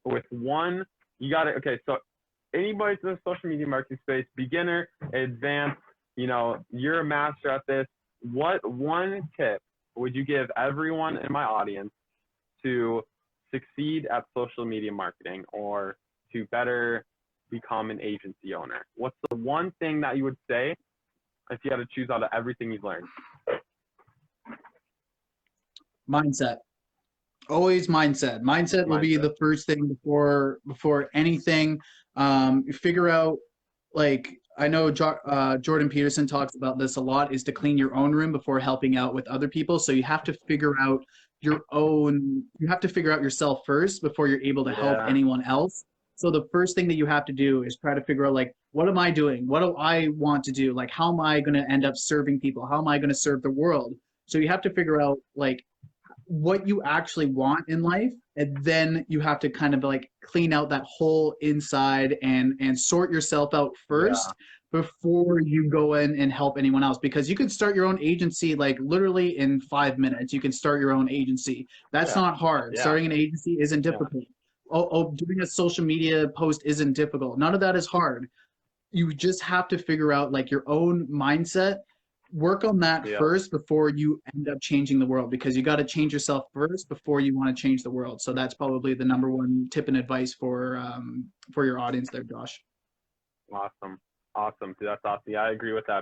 with one, you got to, okay, so anybody's in the social media marketing space, beginner, advanced, you're a master at this. What one tip would you give everyone in my audience to succeed at social media marketing or to better become an agency owner? What's the one thing that you would say if you had to choose out of everything you've learned? Mindset. Always mindset. Mindset will be the first thing before anything. Figure out, like, I know Jordan Peterson talks about this a lot, is to clean your own room before helping out with other people. So you have to figure out yourself first before you're able to help anyone else. So the first thing that you have to do is try to figure out, like, what am I doing? What do I want to do? Like, how am I going to end up serving people? How am I going to serve the world? So you have to figure out, like, what you actually want in life, and then you have to kind of like clean out that whole inside and sort yourself out first before you go in and help anyone else. Because you could start your own agency like literally in 5 minutes. You can start your own agency. That's not hard. Starting an agency isn't difficult. Doing a social media post isn't difficult. None of that is hard. You just have to figure out like your own mindset. Work on that first before you end up changing the world, because you got to change yourself first before you want to change the world. So that's probably the number one tip and advice for your audience there, Josh. Awesome. Dude, that's awesome. Yeah, I agree with that